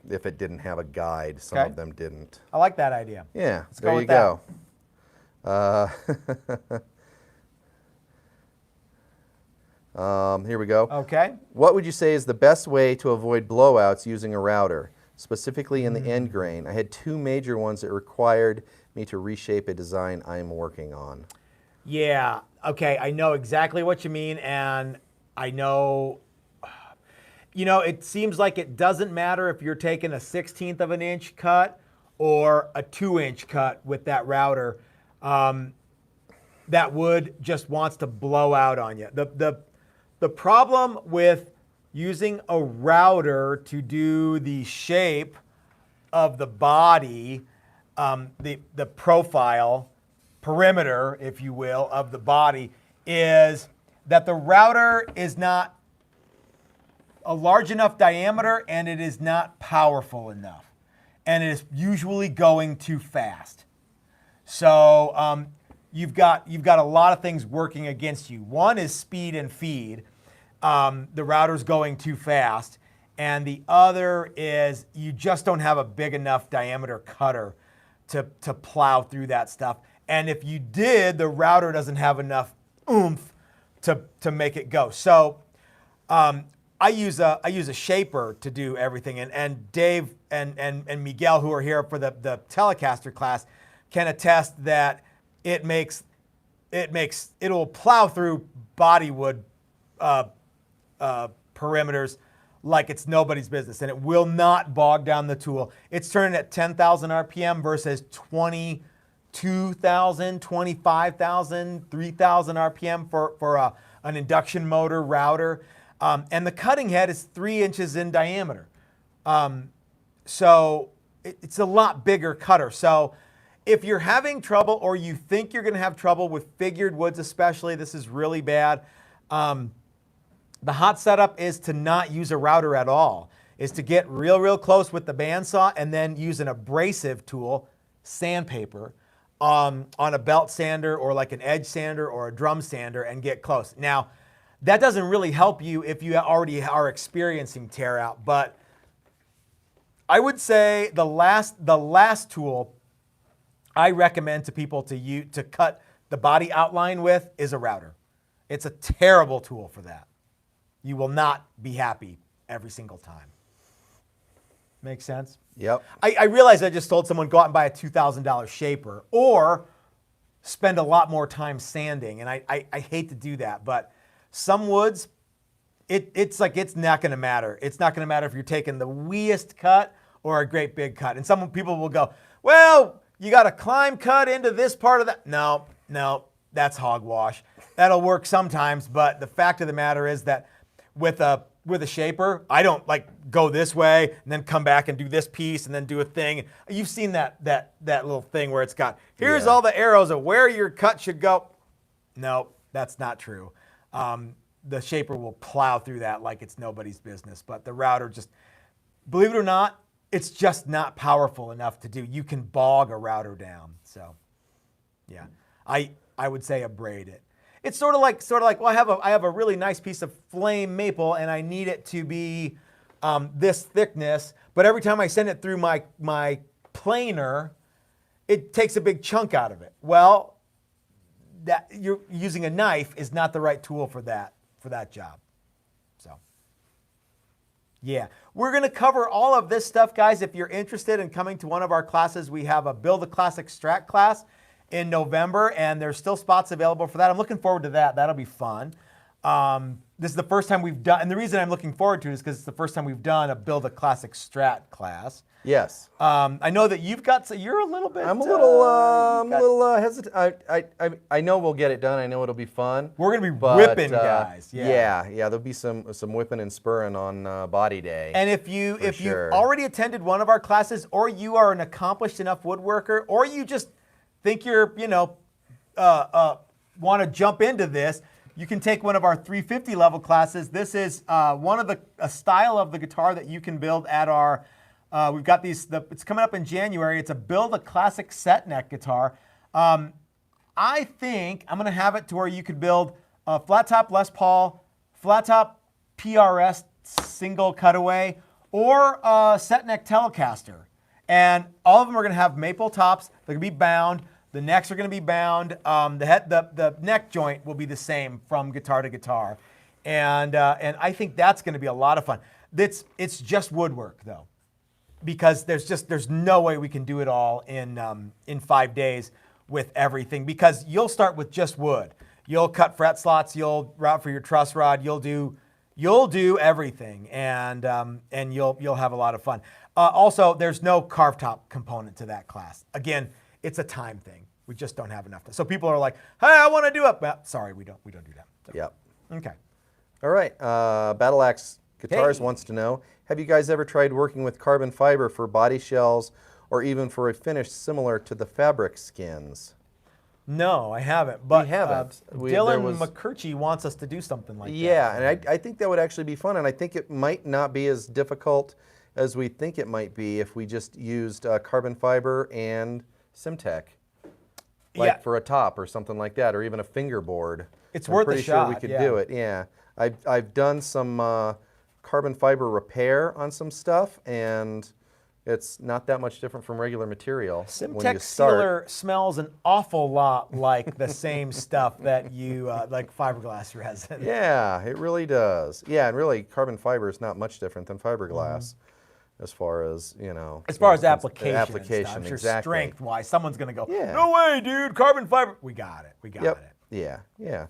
If it didn't have a guide, some of them didn't. I like that idea. Yeah, Let's there go you go. Here we go. Okay. What would you say is the best way to avoid blowouts using a router, specifically in the end grain? I had two major ones that required me to reshape a design I'm working on. Yeah. Okay. I know exactly what you mean, and I know. It seems like it doesn't matter if you're taking a 1/16 of an inch cut or a 2-inch cut with that router. That wood just wants to blow out on you. The problem with using a router to do the shape of the body, the profile, perimeter, if you will, of the body, is that the router is not a large enough diameter, and it is not powerful enough, and it is usually going too fast. So you've got a lot of things working against you. One is speed and feed. The router's going too fast, and the other is you just don't have a big enough diameter cutter to plow through that stuff. And if you did, the router doesn't have enough oomph to make it go. So I use a shaper to do everything, and Dave and Miguel, who are here for the Telecaster class, can attest that it'll plow through bodywood perimeters like it's nobody's business, and it will not bog down the tool. It's turning at 10,000 RPM versus 22,000, 25,000, 3,000 RPM for an induction motor router. And the cutting head is 3 inches in diameter. So it's a lot bigger cutter. So if you're having trouble, or you think you're going to have trouble with figured woods especially, this is really bad. The hot setup is to not use a router at all, is to get real close with the bandsaw and then use an abrasive tool, sandpaper, on a belt sander or like an edge sander or a drum sander, and get close. Now, that doesn't really help you if you already are experiencing tear out, but I would say the last tool I recommend to people to cut the body outline with is a router. It's a terrible tool for that. You will not be happy every single time. Make sense? Yep. I realize I just told someone go out and buy a $2,000 shaper or spend a lot more time sanding, and I hate to do that, but some woods, it's not going to matter. It's not going to matter if you're taking the weeest cut or a great big cut. And some people will go, well, you got a climb cut into this part of that. No. that's hogwash. That'll work sometimes, but the fact of the matter is that with a shaper, I don't like go this way and then come back and do this piece and then do a thing. You've seen that little thing where it's got, here's all the arrows of where your cut should go. No, that's not true. The shaper will plow through that like it's nobody's business, but the router just, believe it or not, it's just not powerful enough to do. You can bog a router down. So, yeah, I would say abrade it. It's sort of like, well, I have a really nice piece of flame maple and I need it to be this thickness, but every time I send it through my planer, it takes a big chunk out of it. Well, that you're using a knife is not the right tool for that job. So, yeah, we're going to cover all of this stuff, guys. If you're interested in coming to one of our classes, we have a Build a Classic Strat class in November, and there's still spots available for that. I'm looking forward to that. That'll be fun. This is the first time we've done, and the reason I'm looking forward to it is because it's the first time we've done a Build a Classic Strat class. Yes. I know that you've got, so you're a little bit. I'm a little hesitant. I know we'll get it done. I know it'll be fun. We're gonna be whipping guys. Yeah. There'll be some whipping and spurring on Body Day. And if you already attended one of our classes, or you are an accomplished enough woodworker, or you just think you're want to jump into this, you can take one of our 350 level classes. This is one of a style of the guitar that you can build at our. We've got these. It's coming up in January. It's a Build a Classic set neck guitar. I think I'm going to have it to where you could build a flat top Les Paul, flat top PRS single cutaway, or a set neck Telecaster. And all of them are going to have maple tops. They're going to be bound. The necks are going to be bound. The neck joint will be the same from guitar to guitar. And I think that's going to be a lot of fun. It's just woodwork though, because there's no way we can do it all in 5 days with everything, because you'll start with just wood. You'll cut fret slots. You'll route for your truss rod. You'll do everything, and you'll have a lot of fun. Also, there's no carve top component to that class. Again, it's a time thing. We just don't have enough time. So people are like, "Hey, I want to do it." Well, sorry, we don't do that. So, yep. Okay. All right. Battle Axe Guitars wants to know: have you guys ever tried working with carbon fiber for body shells, or even for a finish similar to the fabric skins? No, I haven't. But we haven't. Dylan McCurchie wants us to do something like that. Yeah, and I think that would actually be fun, and I think it might not be as difficult as we think it might be if we just used carbon fiber and Simtech, like for a top or something like that, or even a fingerboard. It's worth a shot. I'm pretty sure we could do it. Yeah, I've done some carbon fiber repair on some stuff, and it's not that much different from regular material. Simtech sealer smells an awful lot like the same stuff that you like fiberglass resin. Yeah, it really does. Yeah, and really, carbon fiber is not much different than fiberglass. As far as, as far as application, I'm sure exactly. Strength-wise, someone's going to go, no way, dude, carbon fiber. We got it. We got it. Yeah.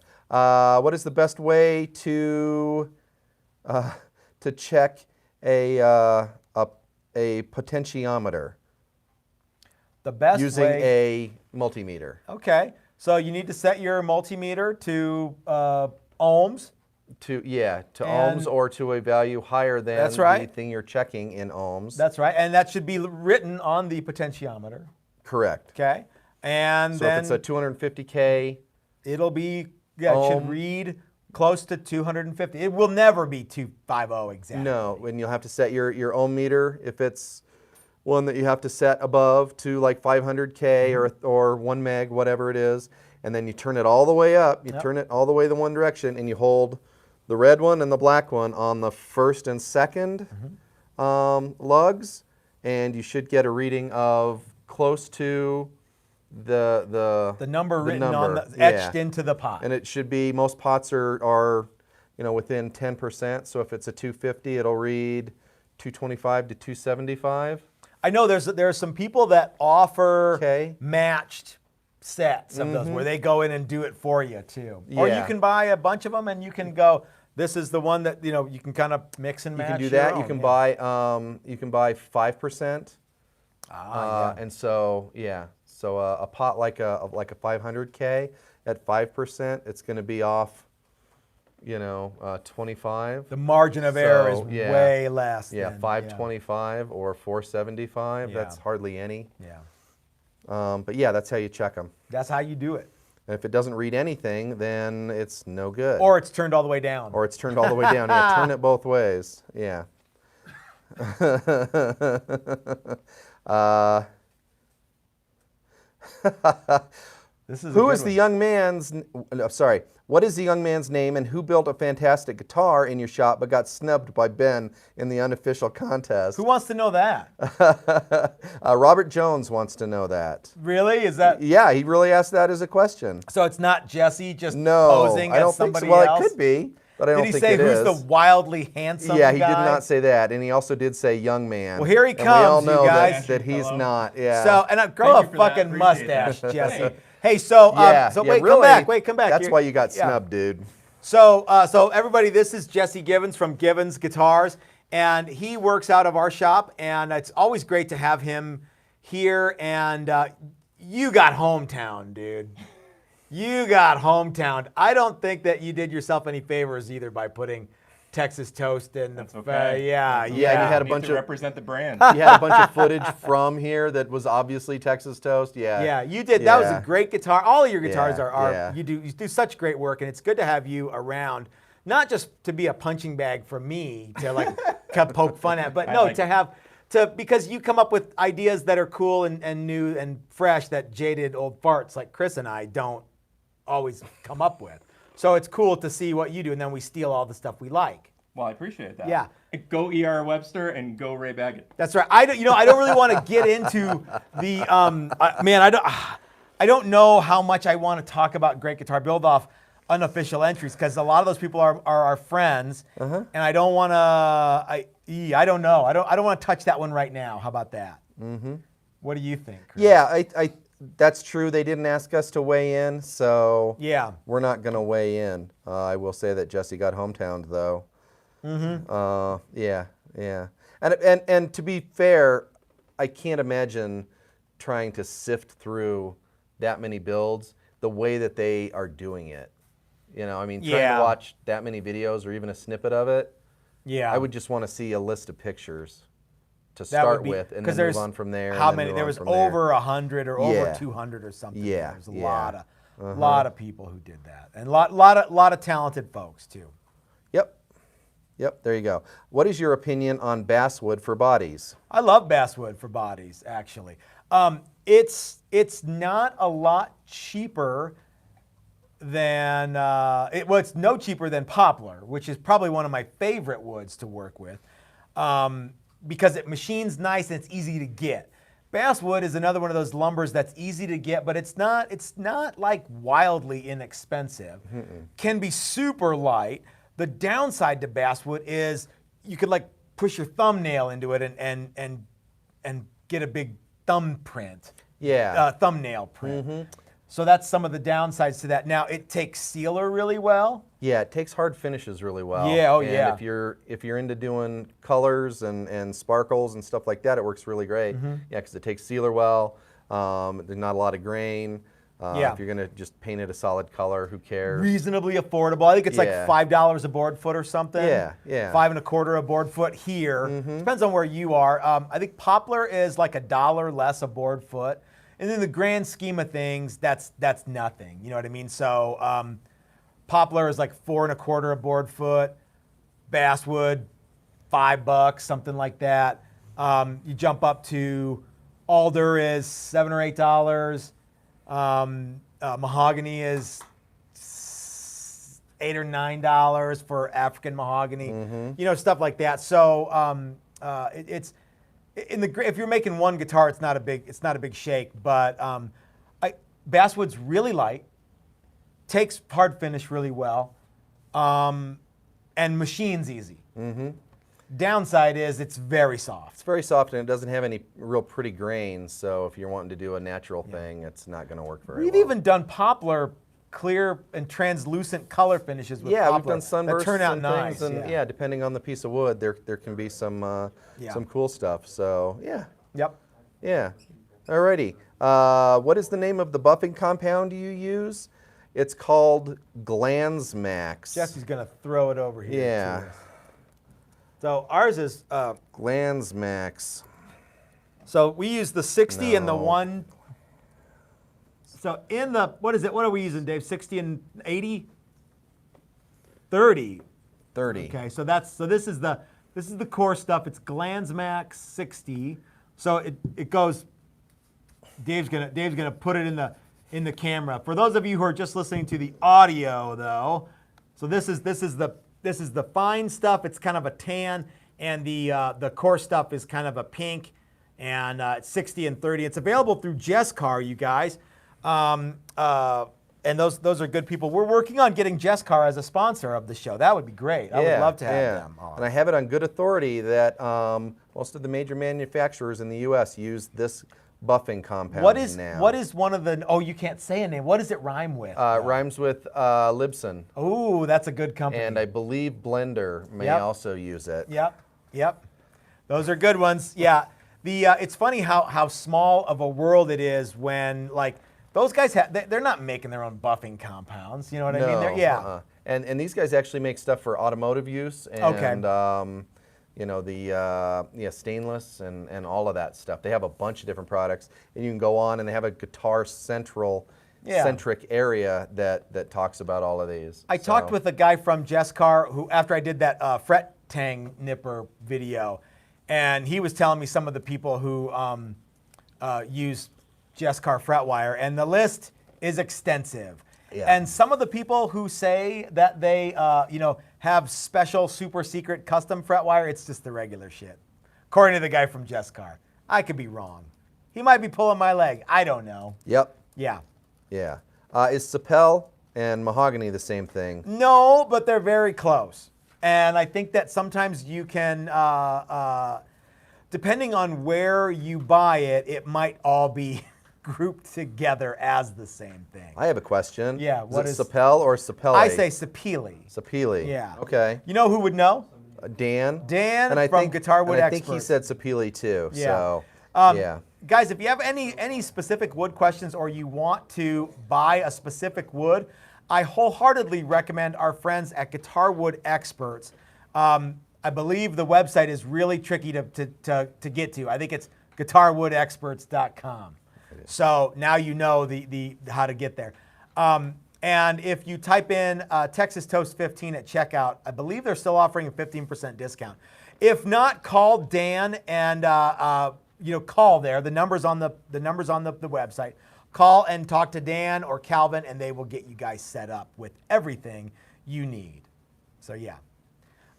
What is the best way to check a potentiometer? The best using a multimeter. Okay. So you need to set your multimeter to ohms. To ohms or to a value higher than the thing you're checking in ohms. That's right, and that should be written on the potentiometer. Correct. Okay, and so then if it's a 250K, it'll be it should read close to 250. It will never be 250 exactly. No, and you'll have to set your ohm meter if it's one that you have to set above to like 500K or 1 meg, whatever it is, and then you turn it all the way up. You turn it all the way the one direction, and you hold the red one and the black one on the first and second lugs, and you should get a reading of close to the number written on the etched into the pot. And it should be, most pots are within 10%. So if it's a 250, it'll read 225 to 275. I know there's some people that offer matched sets of those where they go in and do it for you too. Or you can buy a bunch of them and you can go, this is the one that you can kind of mix and match. You can do that. You can buy 5% And so so a pot like a 500K at 5%, it's going to be off, 25. The margin of error is way less. Yeah, than, 525 or 475. Yeah. That's hardly any. Yeah. But yeah, that's how you check them. That's how you do it. And if it doesn't read anything, then it's no good. Or it's turned all the way down. Or it's turned all the way down. Yeah, turn it both ways. Yeah. This is Who is the young man's? Sorry. What is the young man's name, and who built a fantastic guitar in your shop but got snubbed by Ben in the unofficial contest? Who wants to know that? Robert Jones wants to know that. Really? Is that? Yeah, he really asked that as a question. So it's not Jesse just No, posing I don't as think somebody so. Well, else? it could be, but I don't Did think he say it who's is. the wildly handsome Yeah, he guy? did not say that, and he also did say young man. Well, here he And we all comes, you know guys. that he's not. Yeah. So, and grow a Thank you for that. fucking Appreciate mustache, that. Jesse. Hey, so, yeah, wait, really, come back. Wait, come back. That's You're- why you got yeah. snubbed, dude. So everybody, this is Jesse Givens from Givens Guitars, and he works out of our shop, and it's always great to have him here. And you got hometown, dude. You got hometown. I don't think that you did yourself any favors either by putting Texas toast in the. That's okay. Yeah, Yeah, and you yeah. had a Need bunch to of represent the brand. you had a bunch of footage from here that was obviously Texas toast. Yeah. Yeah, you did. That was Yeah. a great guitar. All of your guitars Yeah, are yeah. you do such great work, and it's good to have you around. Not just to be a punching bag for me to like poke fun at, but I no, like to it. have because you come up with ideas that are cool and new and fresh that jaded old farts like Chris and I don't always come up with. So it's cool to see what you do, and then we steal all the stuff we like. Well, I appreciate that. Yeah. Go E.R. Webster and go Ray Baggett. That's right. I don't really want to get into the I don't know how much I want to talk about Great Guitar Build Off unofficial entries because a lot of those people are our friends, and I don't want to. I don't know. I don't want to touch that one right now. How about that? Mm-hmm. What do you think, Chris? Yeah, I that's true. They didn't ask us to weigh in, so Yeah. we're not going to weigh in. I will say that Jesse got hometowned though. Yeah. And to be fair, I can't imagine trying to sift through that many builds the way that they are doing it. I mean, trying Yeah. to watch that many videos or even a snippet of it, Yeah. I would just want to see a list of pictures to That would start be- with and 'cause then move there's on from there. How and then many? move There on was from there. over 100 or over Yeah. 200 or something. Yeah, There's a yeah. lot of people who did that, and lot of talented folks too. Yep, there you go. What is your opinion on basswood for bodies? I love basswood for bodies, actually. It's not a lot cheaper than it's no cheaper than poplar, which is probably one of my favorite woods to work with, because it machines nice and it's easy to get. Basswood is another one of those lumbers that's easy to get, but it's not like wildly inexpensive. Can be super light. The downside to basswood is you could like push your thumbnail into it and get a big thumbnail print. So that's some of the downsides to that. Now it takes sealer really well. Yeah, it takes hard finishes really well. Yeah, oh and yeah. If you're into doing colors and sparkles and stuff like that, it works really great. Yeah, because it takes sealer well. There's not a lot of grain. Yeah. If you're gonna just paint it a solid color, who cares? Reasonably affordable. I think it's Yeah. like $5 a board foot or something. Yeah, yeah. 5 1/4 a board foot here. Depends on where you are. I think poplar is like $1 less a board foot. And in the grand scheme of things, that's nothing. You know what I mean? So poplar is like 4 1/4 a board foot. Basswood, $5, something like that. You jump up to alder is $7 or $8. Mahogany is $8 or $9 for African mahogany. Stuff like that. So it's if you're making one guitar, it's not a big shake. But basswood's really light, takes hard finish really well, and machines easy. Downside is it's very soft. It's very soft and it doesn't have any real pretty grains. So if you're wanting to do a natural thing, it's not going to work very We've well. even done poplar clear and translucent color finishes with Yeah, poplar we've done sunbursts that turn out and nice. things, and yeah, depending on the piece of wood, there can be some cool stuff. So yeah. Yep. Yeah. Alrighty. What is the name of the buffing compound you use? It's called Glansmax. Jesse's gonna throw it over here. Yeah. To us. So ours is. Glansmax. So we use the 60 and the No. 1. So in the, what is it? What are we using, Dave? 60 and 80? 30. 30. Okay, so this is the core stuff. It's Glansmax 60. So it goes. Dave's gonna put it in the camera. For those of you who are just listening to the audio, though, so this is the fine stuff. It's kind of a tan, and the core stuff is kind of a pink, and it's 60 and 30. It's available through Jesscar, you guys, and those are good people. We're working on getting Jesscar as a sponsor of the show. That would be great. I would love to have them on. And I have it on good authority that most of the major manufacturers in the U.S. use this buffing compound now. What is one of the? Oh, you can't say a name. What does it rhyme with? Rhymes with Libsyn. Oh, that's a good company. And I believe Blender may also use it. Yep. Those are good ones. Yeah. It's funny how small of a world it is when like those guys they're not making their own buffing compounds. You know what I mean? No. And these guys actually make stuff for automotive use and you know, the stainless and all of that stuff. They have a bunch of different products, and you can go on, and they have a guitar centric area that talks about all of these. I talked with a guy from Jesscar who, after I did that fret tang nipper video, and he was telling me some of the people who use Jesscar fret wire, and the list is extensive. Yeah. And some of the people who say that they, have special, super secret custom fret wire, it's just the regular shit. According to the guy from Jesscar. I could be wrong. He might be pulling my leg. I don't know. Yep. Yeah. Yeah. Is Sapele and Mahogany the same thing? No, but they're very close. And I think that sometimes you can, depending on where you buy it, it might all be grouped together as the same thing. I have a question. Yeah, what is is it Sapele or Sapele? I say Sapele. Sapele. Yeah. Okay. You know who would know? Dan. Dan and I from think, Guitar Wood and I Experts. think he said Sapele too. Yeah. So, yeah. Guys, if you have any specific wood questions or you want to buy a specific wood, I wholeheartedly recommend our friends at Guitar Wood Experts. I believe the website is really tricky to get to. I think it's guitarwoodexperts.com. So now you know the how to get there. And if you type in Texas Toast 15 at checkout, I believe they're still offering a 15% discount. If not, call Dan and call there. The number's on the website. Call and talk to Dan or Calvin, and they will get you guys set up with everything you need. So yeah.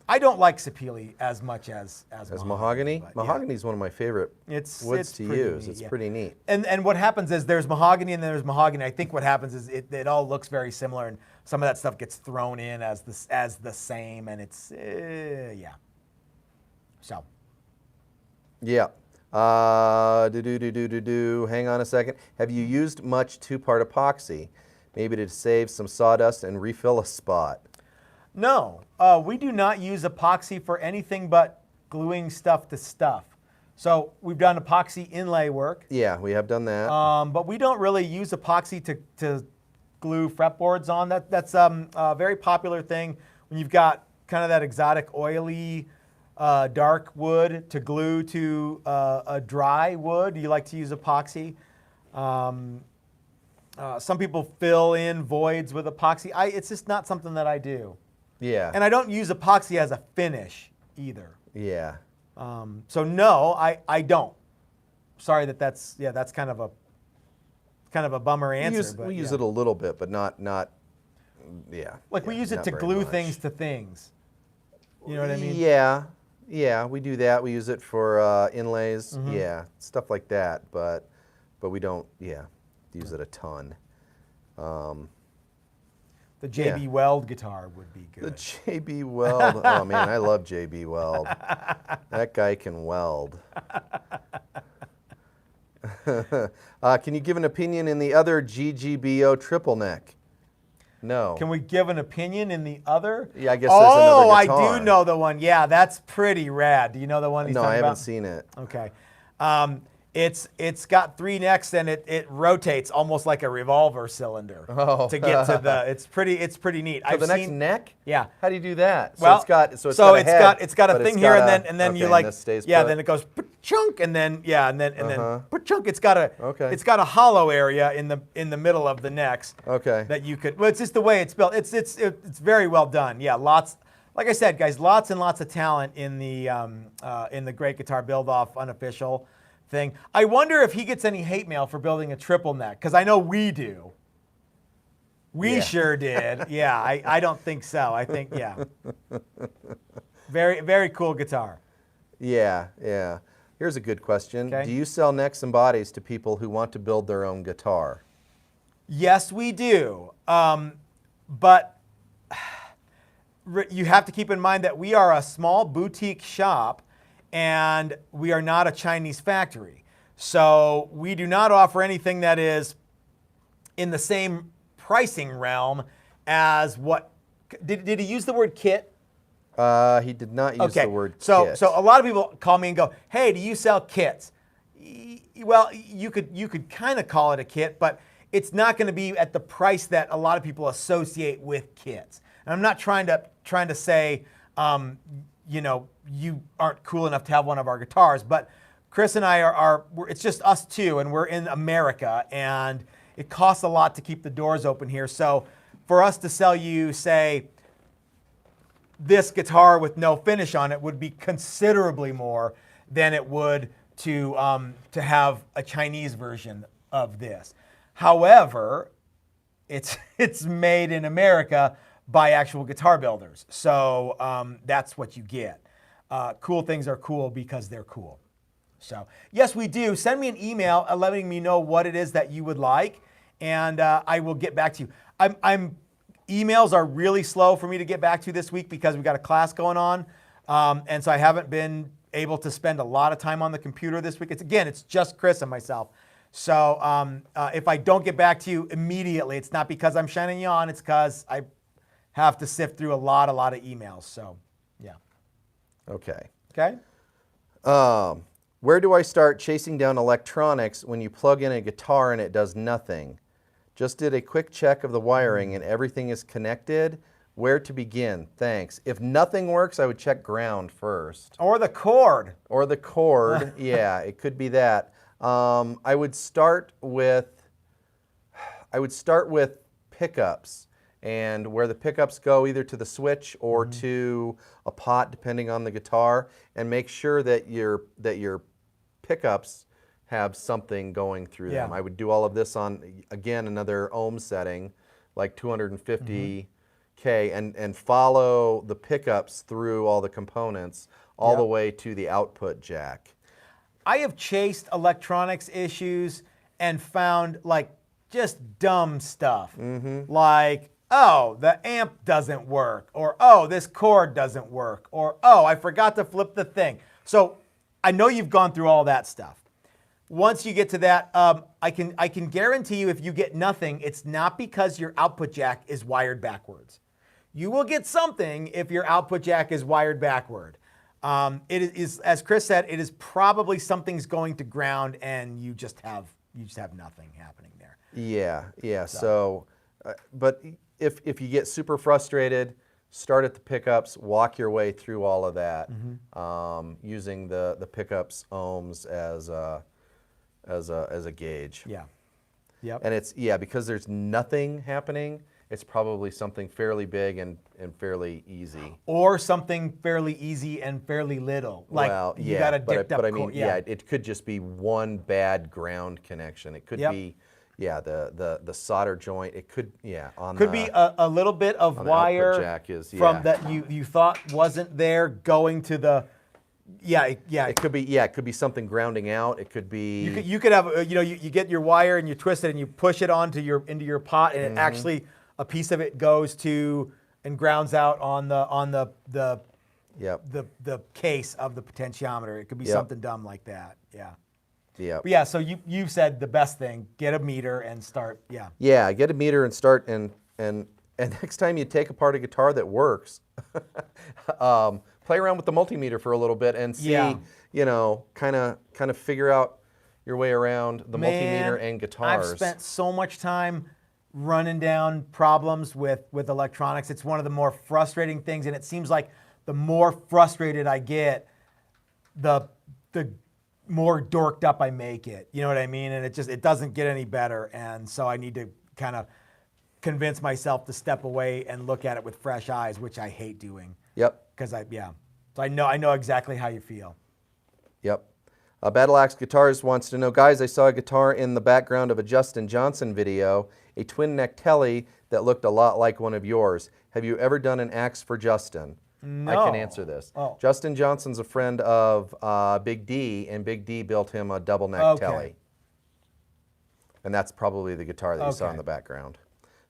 I don't like Sapele as much as Mahogany. Mahogany is one of my favorite woods to use. Neat, it's pretty neat. And what happens is there's Mahogany and then there's Mahogany. I think what happens is it all looks very similar, and some of that stuff gets thrown in as the same, and it's yeah. So. Yeah. Hang on a second. Have you used much two-part epoxy, maybe to save some sawdust and refill a spot? No, we do not use epoxy for anything but gluing stuff to stuff. So we've done epoxy inlay work. Yeah, we have done that. But we don't really use epoxy to glue fretboards on. That's a very popular thing when you've got kind of that exotic oily dark wood to glue to a dry wood. You like to use epoxy. Some people fill in voids with epoxy. It's just not something that I do. Yeah. And I don't use epoxy as a finish either. Yeah. So no, I don't. Sorry that's kind of a bummer answer. We use it a little bit, but not yeah. Like we use it to glue things to things. You know what I mean? Yeah, we do that. We use it for inlays. Mm-hmm. Yeah, stuff like that. But we don't use it a ton. The JB Weld guitar would be good. The JB Weld. Oh man, I love JB Weld. That guy can weld. Can you give an opinion in the other GGBO triple neck? No. Can we give an opinion in the other? Yeah, I guess there's another guitar. I do know the one. Yeah, that's pretty rad. Do you know the one he's talking about? No, I haven't seen it. Okay. It's got 3 necks and it rotates almost like a revolver cylinder to get to the. It's pretty neat. So the next neck? Yeah. How do you do that? So Well, it's got a head, it's got a but thing it's here, got and then okay, you like this stays yeah, put. then it goes chunk, and then then chunk. It's got a hollow area in the middle of the necks. Okay. That you could. Well, it's just the way it's built. It's very well done. Yeah, lots. Like I said, guys, lots and lots of talent in the Great Guitar Build-Off unofficial thing. I wonder if he gets any hate mail for building a triple neck, because I know we do. We sure did. Yeah, I don't think so. I think, yeah. Very, very cool guitar. Yeah, yeah. Here's a good question. Okay. Do you sell necks and bodies to people who want to build their own guitar? Yes, we do. But you have to keep in mind that we are a small boutique shop and we are not a Chinese factory. So we do not offer anything that is in the same pricing realm as what, did he use the word kit? He did not use the word kit. So a lot of people call me and go, hey, do you sell kits? Well, you could kind of call it a kit, but it's not going to be at the price that a lot of people associate with kits. And I'm not trying to say, you aren't cool enough to have one of our guitars, but Chris and I it's just us two, and we're in America, and it costs a lot to keep the doors open here. So for us to sell you, say, this guitar with no finish on it would be considerably more than it would to have a Chinese version of this. However, it's made in America by actual guitar builders. So that's what you get. Cool things are cool because they're cool. So yes, we do. Send me an email letting me know what it is that you would like, and I will get back to you. Emails are really slow for me to get back to this week because we've got a class going on, and so I haven't been able to spend a lot of time on the computer this week. It's just Chris and myself. So if I don't get back to you immediately, it's not because I'm shining you on, it's because I have to sift through a lot of emails. So, yeah. Okay. Okay. Where do I start chasing down electronics when you plug in a guitar and it does nothing? Just did a quick check of the wiring and everything is connected. Where to begin? Thanks. If nothing works, I would check ground first. Or the cord. Or the cord. Yeah, it could be that. I would start with pickups, and where the pickups go either to the switch or to a pot, depending on the guitar, and make sure that your pickups have something going through them. I would do all of this on, again, another ohm setting, like 250K, and follow the pickups through all the components all the way to the output jack. I have chased electronics issues and found like just dumb stuff. Like, oh, the amp doesn't work, or oh, this cord doesn't work, or oh, I forgot to flip the thing. So I know you've gone through all that stuff. Once you get to that, I can guarantee you if you get nothing, it's not because your output jack is wired backwards. You will get something if your output jack is wired backward. It is, as Chris said, it is probably something's going to ground and you just have nothing happening there. Yeah. So but if you get super frustrated, start at the pickups, walk your way through all of that, using the pickups ohms as a gauge. Yeah. Yep. And it's because there's nothing happening. It's probably something fairly big and fairly easy. Or something fairly easy and fairly little. Like you got a dipped up cord. It could just be one bad ground connection. It could be, the solder joint. It could, could be a little bit of wire jack from that you thought wasn't there going to the. It could be it could be something grounding out. It could be. You could have you get your wire and you twist it and you push it into your pot and it actually a piece of it goes to and grounds out on the case of the potentiometer. It could be something dumb like that. Yeah. Yeah. But so you said the best thing: get a meter and start. Yeah. Yeah, get a meter and start and next time you take apart a guitar that works, play around with the multimeter for a little bit and see, kind of figure out your way around the multimeter and guitars. I've spent so much time running down problems with electronics. It's one of the more frustrating things, and it seems like the more frustrated I get, the more dorked up I make it. You know what I mean? And it doesn't get any better. And so I need to kind of convince myself to step away and look at it with fresh eyes, which I hate doing. Yep. Because So I know exactly how you feel. Yep. Battle Axe Guitars wants to know, guys, I saw a guitar in the background of a Justin Johnson video, a twin neck Telly that looked a lot like one of yours. Have you ever done an axe for Justin? No. I can answer this. Oh. Justin Johnson's a friend of Big D, and Big D built him a double neck Telly. And that's probably the guitar that you saw in the background.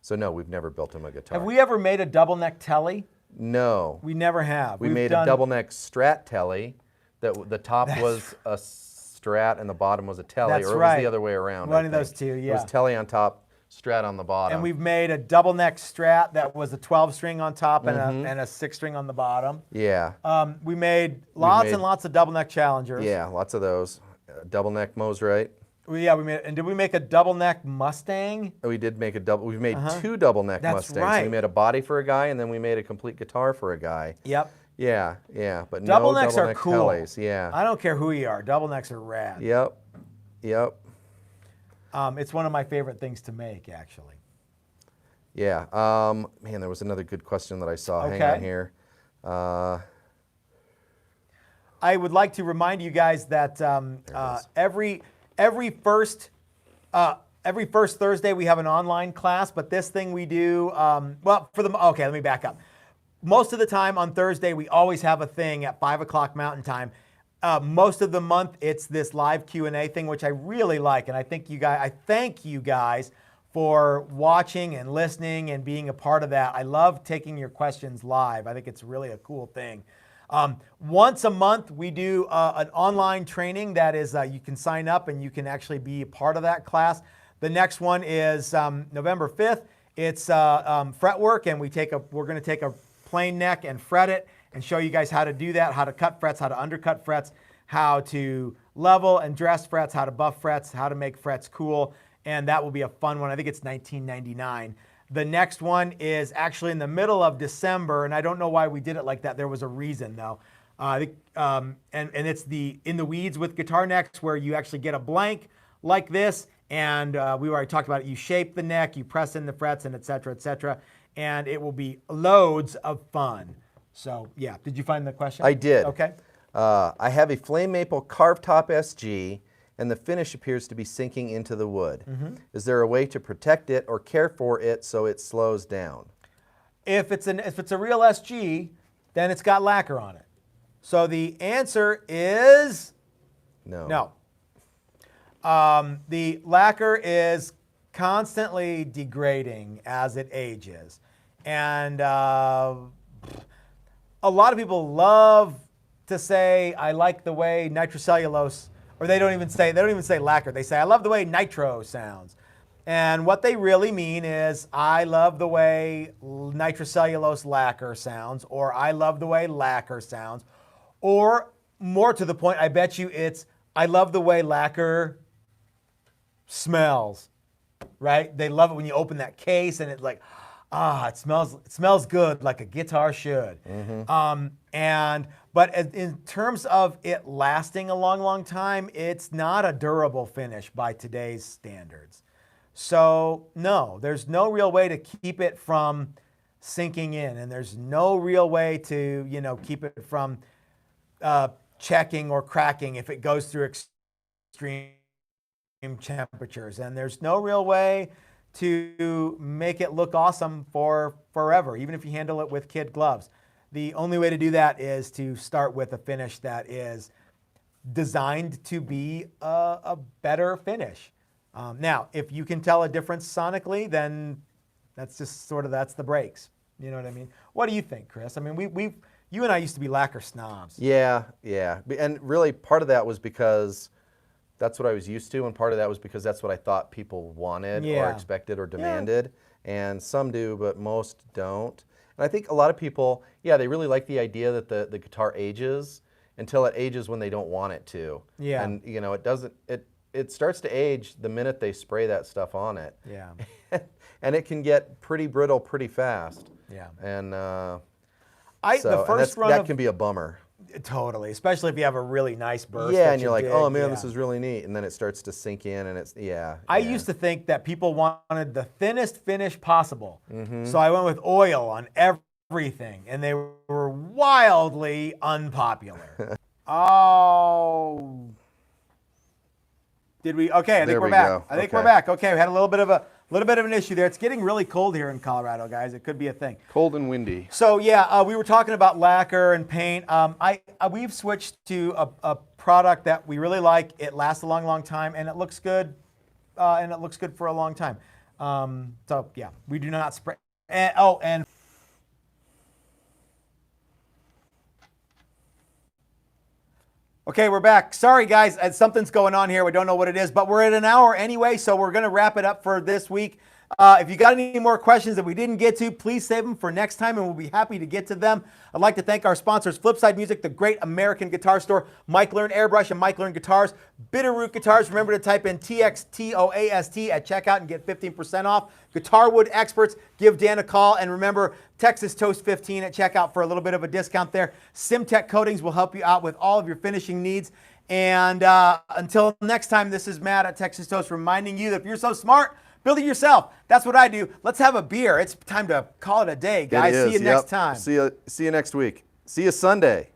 So no, we've never built him a guitar. Have we ever made a double neck Telly? No. We never have. We made a double neck Strat Telly. That the top was a Strat and the bottom was a Telly, That's or it right. was the other way around. One of those two, yeah. It was Telly on top, Strat on the bottom. And we've made a double neck Strat that was a 12 string on top and a 6 string on the bottom. Yeah. We made lots and lots of double neck Challengers. Yeah, lots of those. Double neck Moserite. We made. And did we make a double neck Mustang? We did make a double. We've made two double neck Mustangs. Right. We made a body for a guy, and then we made a complete guitar for a guy. Yep. Yeah, but double no necks double are neck cool. Tellys. Yeah. I don't care who you are. Double necks are rad. Yep. It's one of my favorite things to make, actually. Yeah. Man, there was another good question that I saw. Okay. Hang on here. I would like to remind you guys that every first Thursday we have an online class, but this thing we do let me back up. Most of the time on Thursday we always have a thing at 5 o'clock Mountain Time. Most of the month it's this live Q&A thing, which I really like, and I thank you guys for watching and listening and being a part of that. I love taking your questions live. I think it's really a cool thing. Once a month, we do an online training that is, you can sign up and you can actually be a part of that class. The next one is November 5th. It's fretwork, and we're going to take a plain neck and fret it and show you guys how to do that, how to cut frets, how to undercut frets, how to level and dress frets, how to buff frets, how to make frets cool, and that will be a fun one. I think it's $19.99. The next one is actually in the middle of December, and I don't know why we did it like that. There was a reason, though. And it's the In the Weeds with Guitar Necks, where you actually get a blank like this, and we already talked about it. You shape the neck, you press in the frets, and et cetera, and it will be loads of fun. So, yeah. Did you find the question? I did. Okay. I have a flame maple carved top SG, and the finish appears to be sinking into the wood. Is there a way to protect it or care for it so it slows down? If it's a real SG, then it's got lacquer on it. So the answer is no. The lacquer is constantly degrading as it ages, and a lot of people love to say, "I like the way nitrocellulose." Or they don't even say lacquer. They say, I love the way nitro sounds. And what they really mean is, I love the way nitrocellulose lacquer sounds, or I love the way lacquer sounds. Or more to the point, I bet you it's, I love the way lacquer smells, right? They love it when you open that case and it's like, it smells good like a guitar should. But in terms of it lasting a long, long time, it's not a durable finish by today's standards. So no, there's no real way to keep it from sinking in, and there's no real way to, keep it from checking or cracking if it goes through extreme temperatures. And there's no real way to make it look awesome for forever, even if you handle it with kid gloves. The only way to do that is to start with a finish that is designed to be a better finish. Now, if you can tell a difference sonically, then that's just that's the breaks. You know what I mean? What do you think, Chris? I mean, you and I used to be lacquer snobs. Yeah. And really part of that was because that's what I was used to, and part of that was because that's what I thought people wanted or expected or demanded. And some do, but most don't. And I think a lot of people, they really like the idea that the guitar ages until it ages when they don't want it to. Yeah. And it it starts to age the minute they spray that stuff on it. Yeah. And it can get pretty brittle pretty fast. Yeah. And the first run that can be a bummer. Totally, especially if you have a really nice burst. Yeah, and you're like, dig. oh man, this is really neat, and then it starts to sink in, and it's I used to think that people wanted the thinnest finish possible, so I went with oil on everything, and they were wildly unpopular. Oh, did we? Okay, I think we're back. I think we're back. Okay, we had a little bit of an issue there. It's getting really cold here in Colorado, guys. It could be a thing. Cold and windy. So yeah, we were talking about lacquer and paint. We've switched to a product that we really like. It lasts a long, long time, and it looks good. And it looks good for a long time. So yeah, we do not spray. And okay, we're back. Sorry, guys, something's going on here. We don't know what it is, but we're at an hour anyway, so we're going to wrap it up for this week. If you got any more questions that we didn't get to, please save them for next time, and we'll be happy to get to them. I'd like to thank our sponsors, Flipside Music, the great American guitar store, Mike Learn Airbrush and Mike Learn Guitars, Bitterroot Guitars. Remember to type in TXTOAST at checkout and get 15% off. Guitarwood Experts, give Dan a call, and remember Texas Toast 15 at checkout for a little bit of a discount there. SimTech Coatings will help you out with all of your finishing needs. And until next time, this is Matt at Texas Toast reminding you that if you're so smart, build it yourself. That's what I do. Let's have a beer. It's time to call it a day, guys. See you next time. See you next week. See you Sunday.